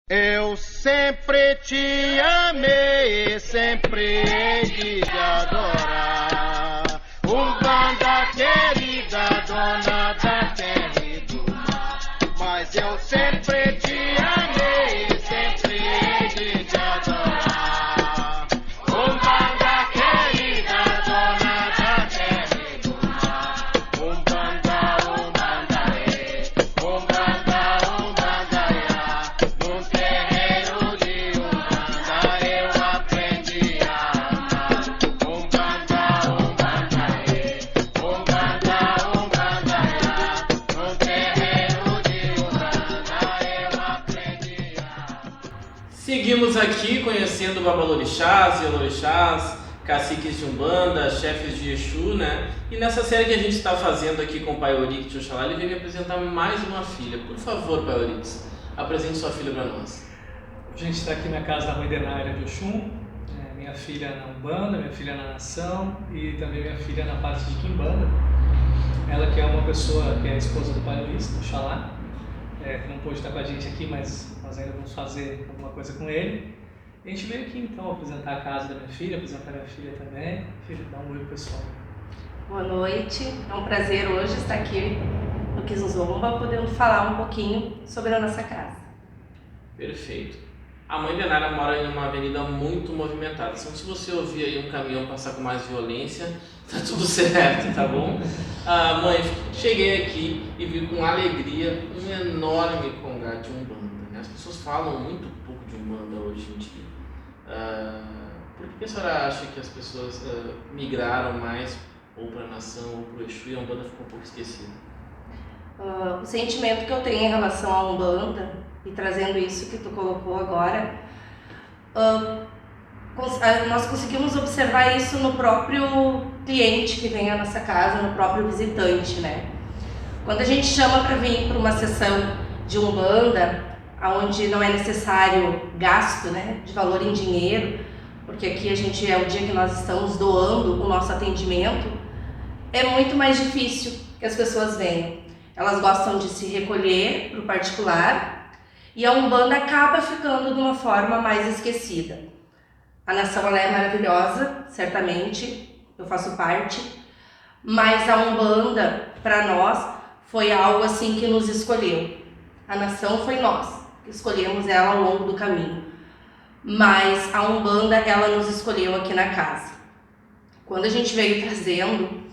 Eu sempre te amei, sempre hei de te adorar. Umbanda querida, dona da terra e do mar. Mas eu sempre te amei, sempre hei de te adorar. Umbanda querida, dona da terra e do mar. Umbanda, umbanda, umbanda, umbanda, no terreiro de Umbanda eu aprendi a amar. Umbanda, umbanda, umbanda, umbanda, no terreiro de Umbanda eu aprendi a amar. Seguimos aqui conhecendo Babalorixás, Yalorixás, caciques de Umbanda, chefes de Exu, né? E nessa série que a gente está fazendo aqui com o Pai Orix de Oxalá, ele veio me apresentar mais uma filha. Por favor, Pai Orix, apresente sua filha para nós. A gente está aqui na casa da mãe Denária de Oxum, minha filha na Umbanda, minha filha na Nação e também minha filha na parte de Quimbanda. Ela que é uma pessoa que é a esposa do Pai Luiz, do Oxalá, que não pôde estar com a gente aqui, mas nós ainda vamos fazer alguma coisa com ele. A gente veio aqui então apresentar a casa da minha filha, apresentar a minha filha também. Filha, dá um oi pro pessoal. Boa noite, é um prazer hoje estar aqui no Kizumba, podendo falar um pouquinho sobre a nossa casa. Perfeito. A mãe Denária mora em uma avenida muito movimentada, então se você ouvir aí um caminhão passar com mais violência, tá tudo certo, tá bom? Mãe, cheguei aqui e vi com alegria um enorme congá de Umbanda, né? As pessoas falam muito pouco de Umbanda hoje em dia. Por que a senhora acha que as pessoas migraram mais ou para a Nação ou para o Exu e a Umbanda ficou um pouco esquecida? O sentimento que eu tenho em relação à Umbanda, e trazendo isso que tu colocou agora, nós conseguimos observar isso no próprio cliente que vem à nossa casa, no próprio visitante, né? Quando a gente chama para vir para uma sessão de Umbanda, onde não é necessário gasto, né, de valor em dinheiro, porque aqui a gente é o dia que nós estamos doando o nosso atendimento, é muito mais difícil que as pessoas venham. Elas gostam de se recolher para o particular e a Umbanda acaba ficando de uma forma mais esquecida. A Nação ela é maravilhosa, certamente, eu faço parte, mas a Umbanda, para nós, foi algo assim que nos escolheu. A Nação foi nós, que escolhemos ela ao longo do caminho. Mas a Umbanda, ela nos escolheu aqui na casa. Quando a gente veio trazendo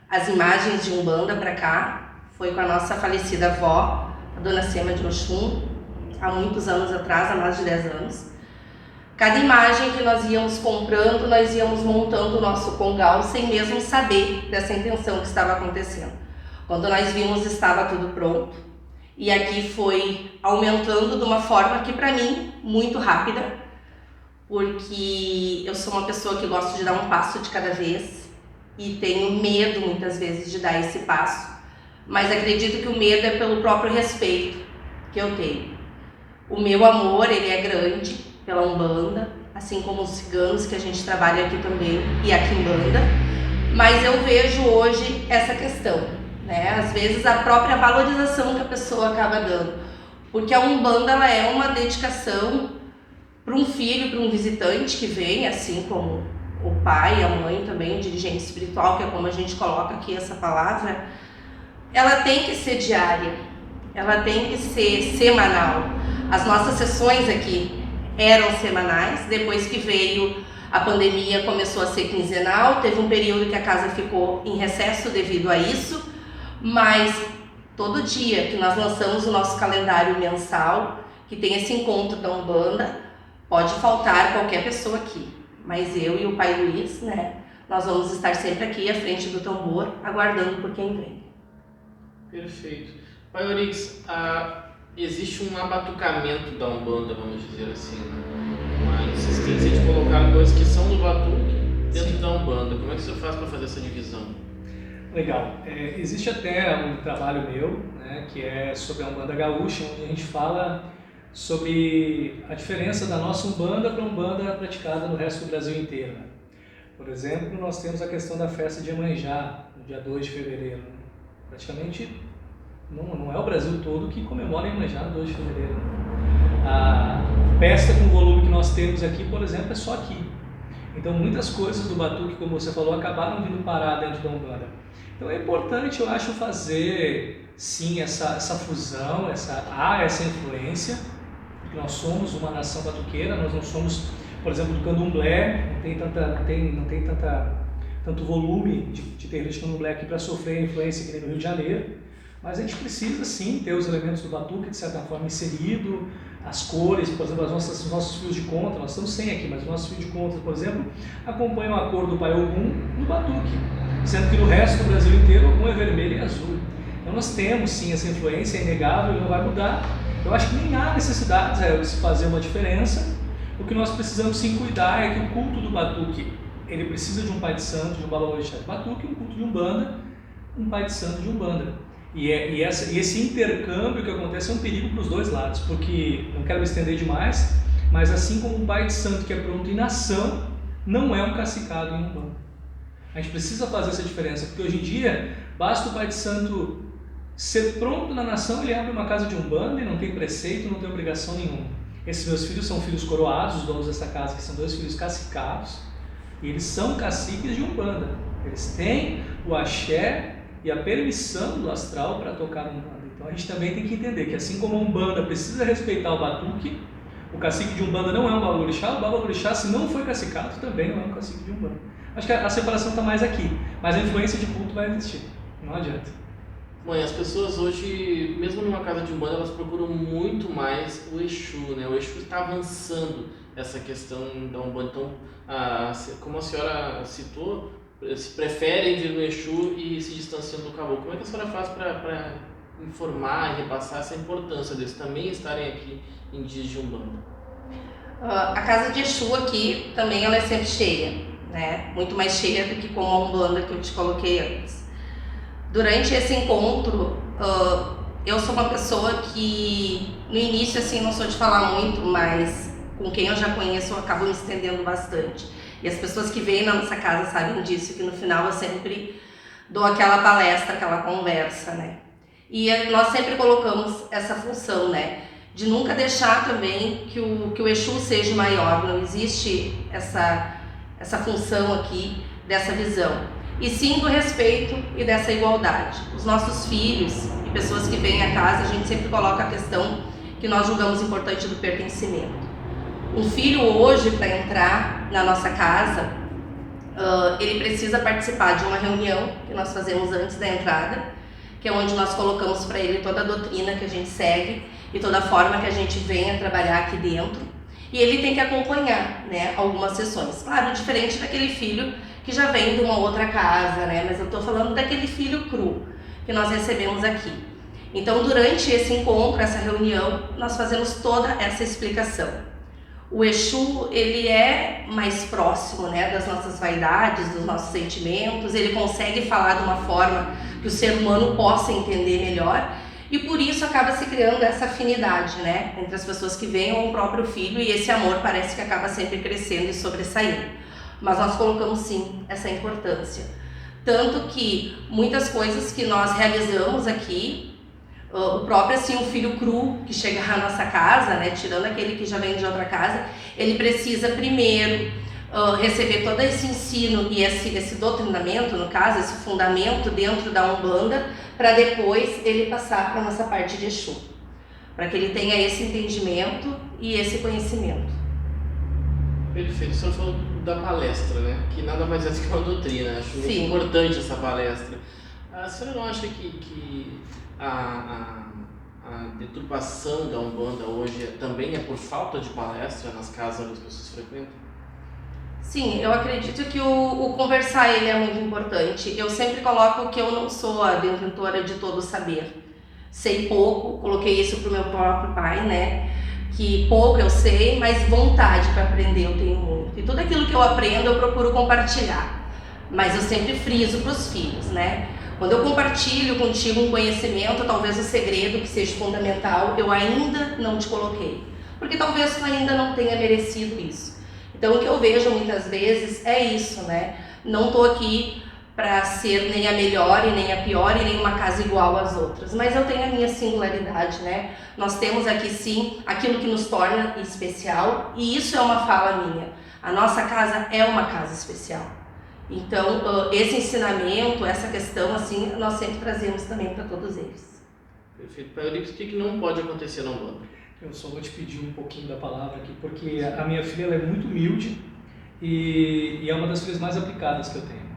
as imagens de Umbanda para cá, foi com a nossa falecida avó, a Dona Sema de Oxum, há muitos anos atrás, há mais de 10 anos. Cada imagem que nós íamos comprando, nós íamos montando o nosso congal sem mesmo saber dessa intenção que estava acontecendo. Quando nós vimos, estava tudo pronto. E aqui foi aumentando de uma forma que, para mim, muito rápida, porque eu sou uma pessoa que gosto de dar um passo de cada vez e tenho medo, muitas vezes, de dar esse passo. Mas acredito que o medo é pelo próprio respeito que eu tenho. O meu amor, ele é grande pela Umbanda, assim como os ciganos que a gente trabalha aqui também e a Quimbanda, mas eu vejo hoje essa questão, né? Às vezes a própria valorização que a pessoa acaba dando, porque a Umbanda ela é uma dedicação para um filho, para um visitante que vem, assim como o pai, a mãe também, o dirigente espiritual, que é como a gente coloca aqui essa palavra, ela tem que ser diária, ela tem que ser semanal. As nossas sessões aqui eram semanais, depois que veio a pandemia começou a ser quinzenal, teve um período que a casa ficou em recesso devido a isso, mas todo dia que nós lançamos o nosso calendário mensal, que tem esse encontro da Umbanda, pode faltar qualquer pessoa aqui, mas eu e o Pai Luiz, né, nós vamos estar sempre aqui à frente do tambor, aguardando por quem vem. Perfeito. Pai Orix, existe um abatucamento da Umbanda, vamos dizer assim, uma insistência de colocar coisas que são do batuque dentro da Umbanda. Como é que você faz para fazer essa divisão? Legal. Existe até um trabalho meu, né, que é sobre a Umbanda Gaúcha, onde a gente fala sobre a diferença da nossa Umbanda para a Umbanda praticada no resto do Brasil inteiro. Por exemplo, nós temos a questão da festa de Iemanjá, no dia 2 de fevereiro. Praticamente não é o Brasil todo que comemora Iemanjá no 2 de fevereiro. Orquestra com o volume que nós temos aqui, por exemplo, é só aqui. Então muitas coisas do batuque, como você falou, acabaram vindo parar dentro da Umbanda. Então é importante, eu acho, fazer sim essa fusão, essa influência, porque nós somos uma nação batuqueira, nós não somos, por exemplo, do candomblé, não tem tanto volume de terreiro de candomblé aqui para sofrer a influência que nem no Rio de Janeiro, mas a gente precisa sim ter os elementos do batuque de certa forma inserido, as cores, por exemplo, os nossos fios de conta, nós estamos sem aqui, mas os nossos fios de conta, por exemplo, acompanham a cor do Pai Ogum no batuque, sendo que no resto do Brasil inteiro Ogum é vermelho e azul. Então nós temos sim essa influência, é inegável e não vai mudar. Eu acho que nem há necessidade de se fazer uma diferença. O que nós precisamos sim cuidar é que o culto do batuque, ele precisa de um pai de santo, de um babalorixá de batuque, um culto de umbanda, um pai de santo de umbanda. E esse intercâmbio que acontece é um perigo para os dois lados, porque, não quero me estender demais, mas assim como um pai de santo que é pronto em nação, não é um cacicado em umbanda. A gente precisa fazer essa diferença, porque hoje em dia, basta o pai de santo ser pronto na nação, ele abre uma casa de umbanda e não tem preceito, não tem obrigação nenhuma. Esses meus filhos são filhos coroados, os donos dessa casa, que são 2 filhos cacicados, e eles são caciques de umbanda. Eles têm o axé e a permissão do astral para tocar umbanda. Então a gente também tem que entender que assim como a umbanda precisa respeitar o batuque, o cacique de umbanda não é um babalorixá, o babalorixá, se não foi cacicado, também não é um cacique de umbanda. Acho que a separação está mais aqui, mas a influência de culto vai existir, não adianta. Mãe, as pessoas hoje, mesmo numa casa de umbanda, elas procuram muito mais o Exu, né? O Exu está avançando essa questão da umbanda. Então, como a senhora citou, se preferem vir no Exu e se distanciam do caboclo. Como é que a senhora faz para informar e repassar essa importância deles também estarem aqui em dias de umbanda? A casa de Exu aqui também ela é sempre cheia, né? Muito mais cheia do que como a umbanda que eu te coloquei antes. Durante esse encontro, eu sou uma pessoa que no início assim não sou de falar muito, mas com quem eu já conheço eu acabo me estendendo bastante. E as pessoas que vêm na nossa casa sabem disso, que no final eu sempre dou aquela palestra, aquela conversa, né? E nós sempre colocamos essa função, né? De nunca deixar também que o Exu seja maior, não existe essa função aqui, dessa visão. E sim do respeito e dessa igualdade. Os nossos filhos e pessoas que vêm à casa, a gente sempre coloca a questão que nós julgamos importante do pertencimento. Um filho hoje, para entrar na nossa casa, ele precisa participar de uma reunião que nós fazemos antes da entrada, que é onde nós colocamos para ele toda a doutrina que a gente segue e toda a forma que a gente vem a trabalhar aqui dentro. E ele tem que acompanhar, né, algumas sessões. Claro, diferente daquele filho que já vem de uma outra casa, né, mas eu estou falando daquele filho cru que nós recebemos aqui. Então, durante esse encontro, essa reunião, nós fazemos toda essa explicação. O Exu, ele é mais próximo, né, das nossas vaidades, dos nossos sentimentos, ele consegue falar de uma forma que o ser humano possa entender melhor e por isso acaba se criando essa afinidade, né, entre as pessoas que vêm ou o próprio filho e esse amor parece que acaba sempre crescendo e sobressaindo. Mas nós colocamos sim essa importância. Tanto que muitas coisas que nós realizamos aqui, o próprio assim, um filho cru que chega à nossa casa, né, tirando aquele que já vem de outra casa, ele precisa primeiro receber todo esse ensino e esse doutrinamento, no caso, esse fundamento dentro da Umbanda, para depois ele passar para a nossa parte de Exu, para que ele tenha esse entendimento e esse conhecimento. Perfeito. O senhor falou da palestra, né? Que nada mais é do que uma doutrina. Acho muito importante essa palestra. A senhora não acha que a deturpação da Umbanda hoje também é por falta de palestra nas casas onde as pessoas frequentam? Sim, eu acredito que o conversar ele é muito importante. Eu sempre coloco que eu não sou a detentora de todo o saber. Sei pouco, coloquei isso pro meu próprio pai, né? Que pouco eu sei, mas vontade para aprender eu tenho muito. E tudo aquilo que eu aprendo eu procuro compartilhar. Mas eu sempre friso para os filhos, né? Quando eu compartilho contigo um conhecimento, talvez o segredo que seja fundamental, eu ainda não te coloquei. Porque talvez tu ainda não tenha merecido isso. Então o que eu vejo muitas vezes é isso, né? Não estou aqui para ser nem a melhor e nem a pior e nem uma casa igual às outras, mas eu tenho a minha singularidade, né? Nós temos aqui sim aquilo que nos torna especial, e isso é uma fala minha. A nossa casa é uma casa especial. Então, esse ensinamento, essa questão, assim, nós sempre trazemos também para todos eles. Perfeito. Pai Euripides, o que não pode acontecer na Umbanda? Eu só vou te pedir um pouquinho da palavra aqui, porque a minha filha ela é muito humilde e é uma das filhas mais aplicadas que eu tenho.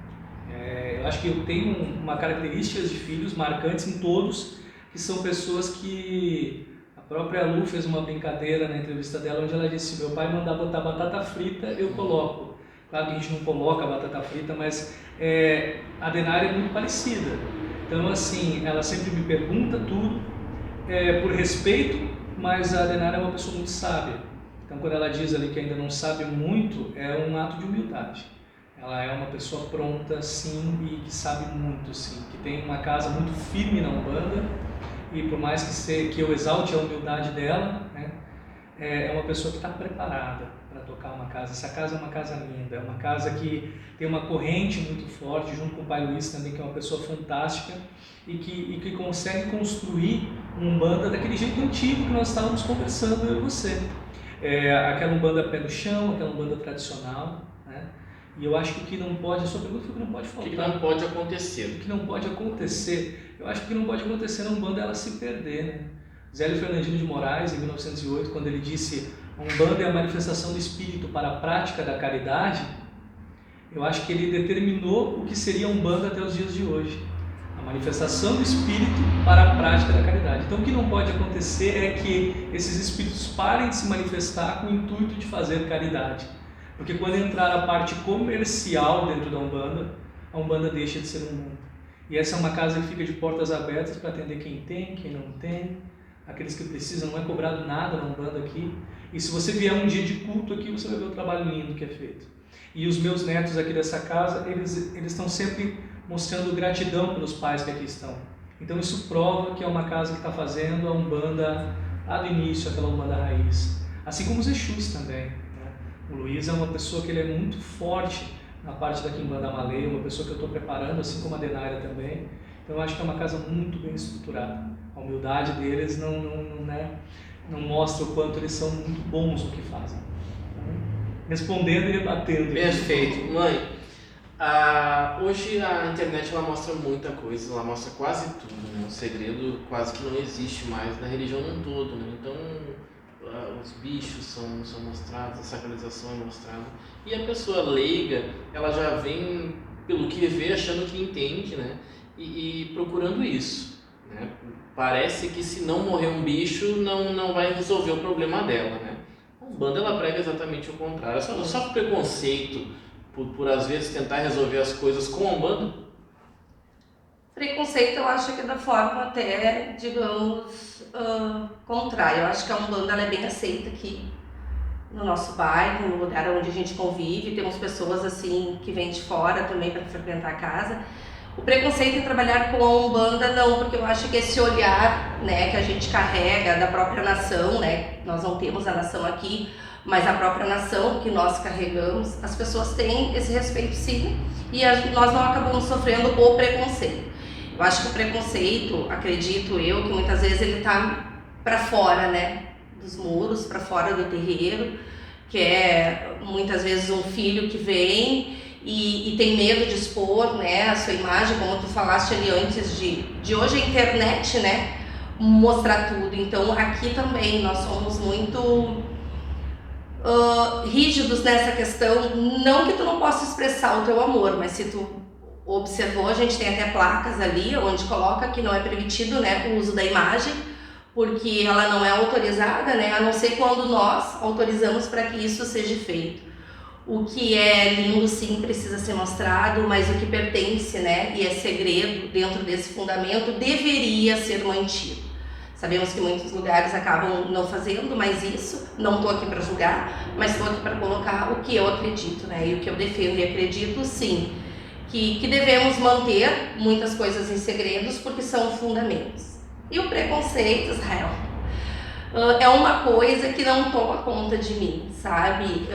Eu acho que eu tenho uma característica de filhos marcantes em todos, que são pessoas que... A própria Lu fez uma brincadeira na entrevista dela, onde ela disse: se meu pai mandar botar batata frita, eu coloco. Claro que a gente não coloca batata frita, mas a Denária é muito parecida. Então, assim, ela sempre me pergunta tudo, por respeito, mas a Denária é uma pessoa muito sábia. Então, quando ela diz ali que ainda não sabe muito, é um ato de humildade. Ela é uma pessoa pronta, sim, e que sabe muito, sim, que tem uma casa muito firme na Umbanda, e por mais que eu exalte a humildade dela, né, é uma pessoa que está preparada para tocar uma casa. Essa casa é uma casa linda, é uma casa que tem uma corrente muito forte, junto com o pai Luiz também, que é uma pessoa fantástica, e que consegue construir uma Umbanda daquele jeito antigo que nós estávamos conversando, eu e você. Aquela Umbanda pé no chão, aquela Umbanda tradicional, né? E eu acho que o que não pode, a sua pergunta foi o que não pode faltar. O que não pode acontecer? O que não pode acontecer, eu acho que o que não pode acontecer na Umbanda é ela se perder, né? Zélio Fernandino de Moraes, em 1908, quando ele disse: a Umbanda é a manifestação do espírito para a prática da caridade, eu acho que ele determinou o que seria a Umbanda até os dias de hoje. A manifestação do espírito para a prática da caridade. Então, o que não pode acontecer é que esses espíritos parem de se manifestar com o intuito de fazer caridade. Porque quando entrar a parte comercial dentro da Umbanda, a Umbanda deixa de ser Umbanda. E essa é uma casa que fica de portas abertas para atender quem tem, quem não tem, aqueles que precisam, não é cobrado nada na Umbanda aqui. E se você vier um dia de culto aqui, você vai ver o trabalho lindo que é feito. E os meus netos aqui dessa casa, eles estão sempre mostrando gratidão pelos pais que aqui estão. Então isso prova que é uma casa que está fazendo a Umbanda lá do início, aquela Umbanda raiz. Assim como os Exus também, né? O Luiz é uma pessoa que ele é muito forte na parte da Quimbanda Malê, uma pessoa que eu estou preparando, assim como a Denária também. Então eu acho que é uma casa muito bem estruturada. A humildade deles não mostra o quanto eles são muito bons no que fazem. Respondendo e debatendo. Perfeito. Mãe, hoje a internet ela mostra muita coisa, ela mostra quase tudo, né? O segredo quase que não existe mais na religião no todo, né? Então os bichos são mostrados, a sacralização é mostrada, e a pessoa leiga, ela já vem pelo que vê achando que entende, né? E procurando isso, né? Parece que se não morrer um bicho não vai resolver o problema dela, né? A Umbanda ela prega exatamente o contrário. Só por preconceito, por às vezes tentar resolver as coisas com a Umbanda? Preconceito eu acho que é da forma até, digamos, contrária. Eu acho que a Umbanda ela é bem aceita aqui no nosso bairro, no lugar onde a gente convive. Temos pessoas assim que vêm de fora também para frequentar a casa. O preconceito em trabalhar com a Umbanda não, porque eu acho que esse olhar, né, que a gente carrega da própria nação, né, nós não temos a nação aqui, mas a própria nação que nós carregamos, as pessoas têm esse respeito sim, e nós não acabamos sofrendo o preconceito. Eu acho que o preconceito, acredito eu, que muitas vezes ele tá para fora, né, dos muros, para fora do terreiro, que é muitas vezes um filho que vem e tem medo de expor, né, a sua imagem, como tu falaste ali antes de hoje a internet, né, mostrar tudo. Então aqui também nós somos muito rígidos nessa questão, não que tu não possa expressar o teu amor, mas se tu observou, a gente tem até placas ali onde coloca que não é permitido, né, o uso da imagem, porque ela não é autorizada, né, a não ser quando nós autorizamos para que isso seja feito. O que é lindo sim precisa ser mostrado, mas o que pertence, né, e é segredo dentro desse fundamento deveria ser mantido. Sabemos que muitos lugares acabam não fazendo mais isso, não estou aqui para julgar, mas estou aqui para colocar o que eu acredito, né, e o que eu defendo e acredito sim, que devemos manter muitas coisas em segredos porque são fundamentos. E o preconceito, Israel, é uma coisa que não toma conta de mim, sabe?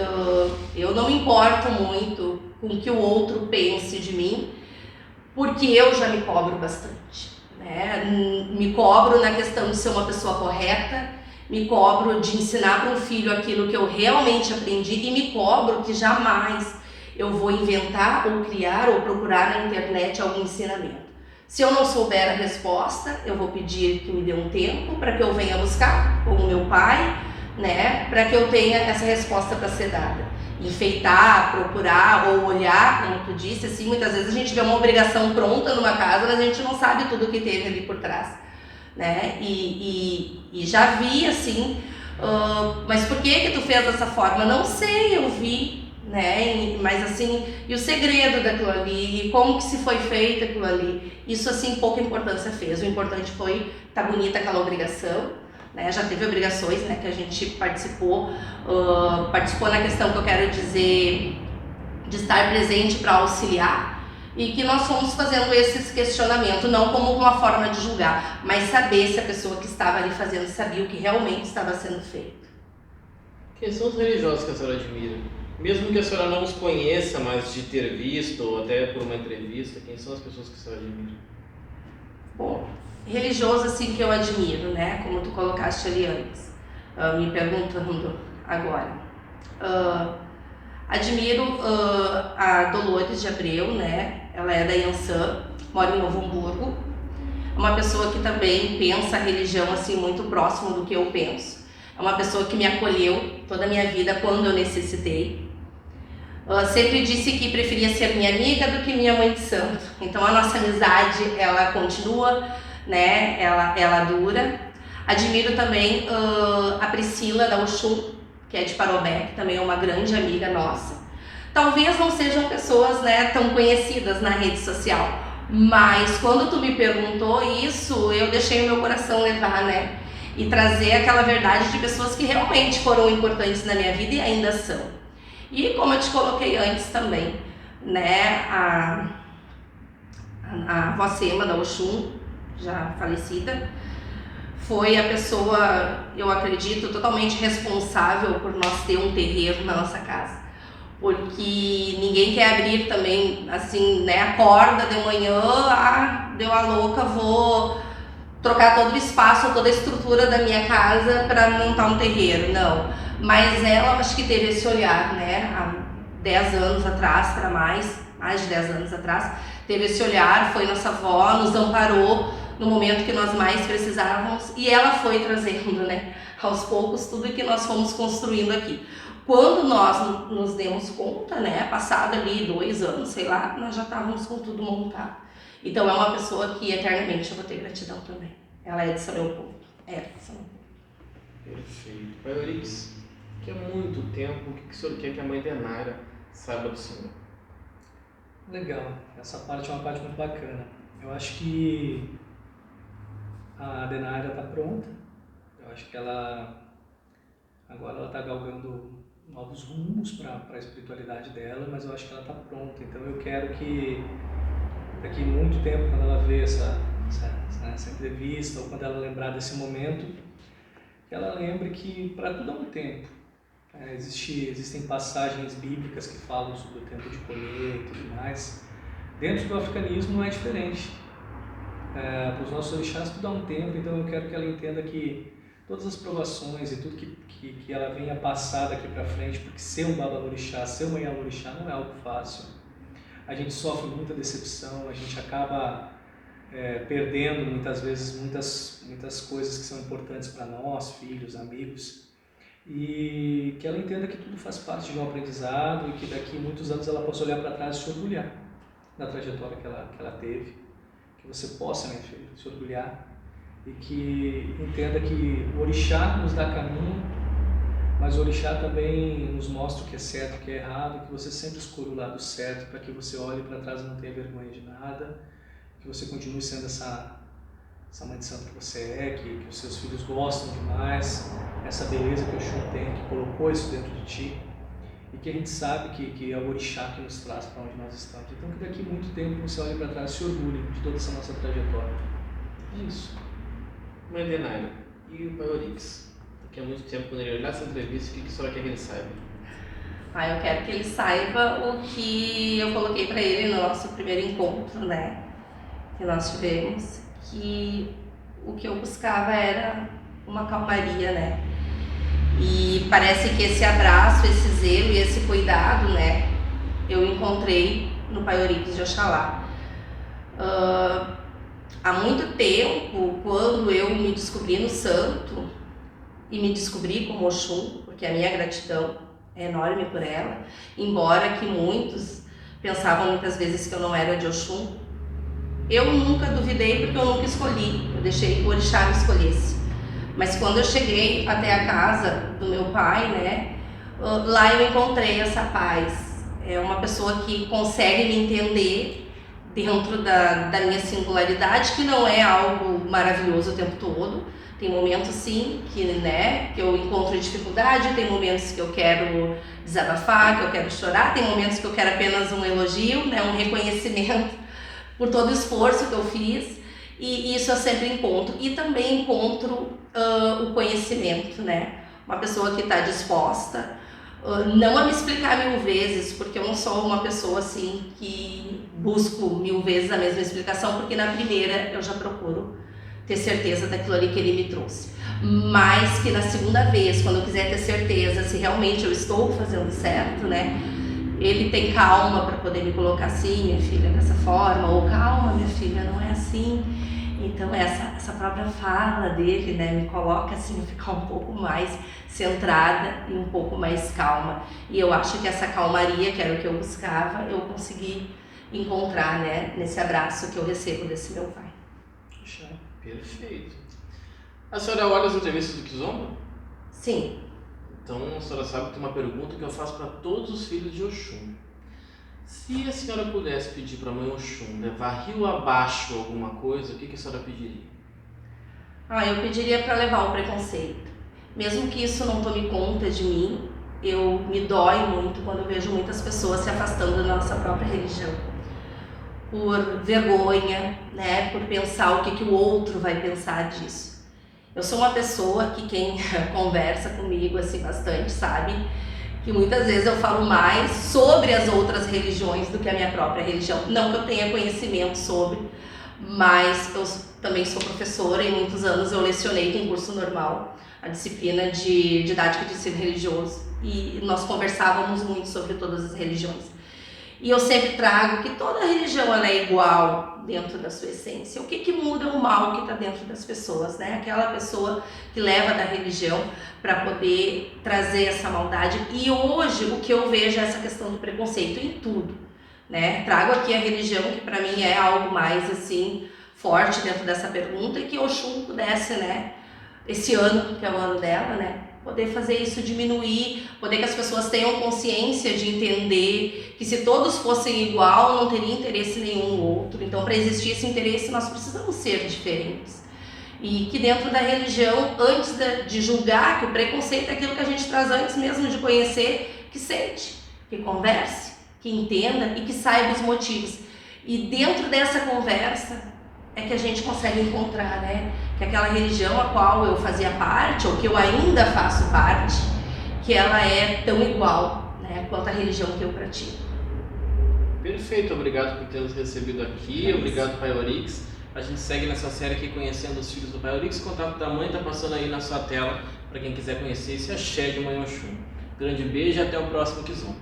Eu não me importo muito com o que o outro pense de mim, porque eu já me cobro bastante, né? Me cobro na questão de ser uma pessoa correta, me cobro de ensinar para um filho aquilo que eu realmente aprendi e me cobro que jamais eu vou inventar ou criar ou procurar na internet algum ensinamento. Se eu não souber a resposta, eu vou pedir que me dê um tempo para que eu venha buscar com o meu pai, né, para que eu tenha essa resposta para ser dada. Enfeitar, procurar ou olhar, como tu disse, assim, muitas vezes a gente vê uma obrigação pronta numa casa, mas a gente não sabe tudo o que teve ali por trás, né? E já vi assim, mas por que tu fez dessa forma? Não sei, eu vi, né? Mas assim, e o segredo daquilo ali, e como que se foi feito aquilo ali, isso assim pouca importância fez. O importante foi tá bonita aquela obrigação, né? Já teve obrigações, né, que a gente participou na questão que eu quero dizer de estar presente para auxiliar, e que nós fomos fazendo esses questionamentos, não como uma forma de julgar, mas saber se a pessoa que estava ali fazendo sabia o que realmente estava sendo feito. Quem são os religiosos que a senhora admira? Mesmo que a senhora não os conheça, mas de ter visto, ou até por uma entrevista, quem são as pessoas que a senhora admira? Bom, religioso assim que eu admiro, né? Como tu colocaste ali antes, me perguntando agora. Admiro a Dolores de Abreu, né? Ela é da Iansã, mora em Novo Hamburgo. É uma pessoa que também pensa a religião assim muito próximo do que eu penso. É uma pessoa que me acolheu toda a minha vida quando eu necessitei. Sempre disse que preferia ser minha amiga do que minha mãe de santo. Então a nossa amizade, ela continua, né? Ela dura. Admiro também a Priscila da Oxum, que é de Parobé, que também é uma grande amiga nossa. Talvez não sejam pessoas, né, tão conhecidas na rede social, mas quando tu me perguntou isso, eu deixei o meu coração levar, né? E trazer aquela verdade de pessoas que realmente foram importantes na minha vida e ainda são. E como eu te coloquei antes também, né, a avó Sema da Oxum, já falecida, foi a pessoa, eu acredito, totalmente responsável por nós ter um terreiro na nossa casa. Porque ninguém quer abrir também, assim, né, acorda de manhã, deu a louca, vou trocar todo o espaço, toda a estrutura da minha casa para montar um terreiro, não. Mas ela, acho que teve esse olhar, né, há 10 anos atrás, para mais de 10 anos atrás, teve esse olhar, foi nossa avó, nos amparou no momento que nós mais precisávamos, e ela foi trazendo, né, aos poucos tudo que nós fomos construindo aqui. Quando nós nos demos conta, né, passado ali 2 anos, sei lá, nós já estávamos com tudo montado. Então é uma pessoa que eternamente eu vou ter gratidão também. Ela é de São Leopoldo. É de São Leopoldo. Perfeito. Pai Orix, que há muito tempo, o que o senhor quer que a mãe Denara saiba do senhor? Legal, essa parte é uma parte muito bacana. Eu acho que a Denara está pronta. Eu acho que ela agora ela está galgando novos rumos para a espiritualidade dela, mas eu acho que ela está pronta. Então eu quero que daqui a muito tempo, quando ela ver essa entrevista, ou quando ela lembrar desse momento, que ela lembre que para tudo há um tempo. Existem passagens bíblicas que falam sobre o tempo de colher e tudo mais. Dentro do africanismo não é diferente. Para os nossos orixás tudo há um tempo, então eu quero que ela entenda que todas as provações e tudo que ela venha passar daqui para frente, porque ser um babalorixá, ser uma ialorixá não é algo fácil. A gente sofre muita decepção, a gente acaba perdendo muitas vezes muitas coisas que são importantes para nós, filhos, amigos, e que ela entenda que tudo faz parte de um aprendizado e que daqui a muitos anos ela possa olhar para trás e se orgulhar da trajetória que ela teve, que você possa, minha filha, se orgulhar e que entenda que o orixá nos dá caminho, mas o orixá também nos mostra o que é certo e o que é errado, que você sempre escolha o lado certo para que você olhe para trás e não tenha vergonha de nada, que você continue sendo essa mãe de santo que você é, que os seus filhos gostam demais, essa beleza que o Oxum tem, que colocou isso dentro de ti, e que a gente sabe que é o orixá que nos traz para onde nós estamos. Então que daqui a muito tempo você olhe para trás e se orgulhe de toda essa nossa trajetória. É isso. Mãe Denara, e o Pai Orix? Daqui a muito tempo, quando ele olhar essa entrevista, o que a senhora quer que ele saiba? Eu quero que ele saiba o que eu coloquei para ele no nosso primeiro encontro, né? que nós tivemos, que o que eu buscava era uma calmaria, né? E parece que esse abraço, esse zelo e esse cuidado, né, eu encontrei no Pai Euriques de Oxalá. Há muito tempo, quando eu me descobri no santo e me descobri como Oxum, porque a minha gratidão é enorme por ela, embora que muitos pensavam muitas vezes que eu não era de Oxum, eu nunca duvidei porque eu nunca escolhi, eu deixei que o orixá me escolhesse. Mas quando eu cheguei até a casa do meu pai, né, lá eu encontrei essa paz. É uma pessoa que consegue me entender dentro da minha singularidade, que não é algo maravilhoso o tempo todo. Tem momentos sim que eu encontro dificuldade, tem momentos que eu quero desabafar, que eu quero chorar, tem momentos que eu quero apenas um elogio, né, um reconhecimento por todo o esforço que eu fiz. E isso eu sempre encontro. E também encontro o conhecimento, né? Uma pessoa que está disposta, não a me explicar 1000 vezes, porque eu não sou uma pessoa assim que busco 1000 vezes a mesma explicação, porque na primeira eu já procuro ter certeza daquilo ali que ele me trouxe. Mas que na segunda vez, quando eu quiser ter certeza se realmente eu estou fazendo certo, né? Ele tem calma para poder me colocar assim, minha filha, dessa forma, ou calma, minha filha, não é assim. Então essa própria fala dele, né, me coloca assim, a ficar um pouco mais centrada e um pouco mais calma. E eu acho que essa calmaria, que era o que eu buscava, eu consegui encontrar, né, nesse abraço que eu recebo desse meu pai. Puxa, perfeito. A senhora olha as entrevistas do Kizomba? Sim. Então a senhora sabe que tem uma pergunta que eu faço para todos os filhos de Oxum. Se a senhora pudesse pedir para a mãe Oxum levar rio abaixo alguma coisa, o que a senhora pediria? Eu pediria para levar o preconceito. Mesmo que isso não tome conta de mim, eu me dói muito quando eu vejo muitas pessoas se afastando da nossa própria religião. Por vergonha, né, por pensar o que o outro vai pensar disso. Eu sou uma pessoa que quem conversa comigo assim bastante sabe que muitas vezes eu falo mais sobre as outras religiões do que a minha própria religião. Não que eu tenha conhecimento sobre, mas eu também sou professora e muitos anos eu lecionei com curso normal, a disciplina de didática de ensino religioso, e nós conversávamos muito sobre todas as religiões. E eu sempre trago que toda religião ela é igual dentro da sua essência. O que muda o mal que está dentro das pessoas, né? Aquela pessoa que leva da religião para poder trazer essa maldade. E hoje o que eu vejo é essa questão do preconceito em tudo, né? Trago aqui a religião, que para mim é algo mais assim forte dentro dessa pergunta, e que Oxum pudesse, né? Esse ano, que é o ano dela, né? Poder fazer isso diminuir, poder que as pessoas tenham consciência de entender que se todos fossem igual, não teria interesse nenhum no outro. Então, para existir esse interesse, nós precisamos ser diferentes. E que dentro da religião, antes de julgar, que o preconceito é aquilo que a gente traz antes mesmo de conhecer, que sente, que converse, que entenda e que saiba os motivos. E dentro dessa conversa é que a gente consegue encontrar, né, que aquela religião a qual eu fazia parte, ou que eu ainda faço parte, que ela é tão igual, né, quanto a religião que eu pratico. Perfeito, obrigado por ter nos recebido aqui, obrigado Pai Euriques. A gente segue nessa série aqui conhecendo os filhos do Pai Euriques. O contato da mãe está passando aí na sua tela para quem quiser conhecer esse axé de Mãe Oxum. Grande beijo e até o próximo Kizomba.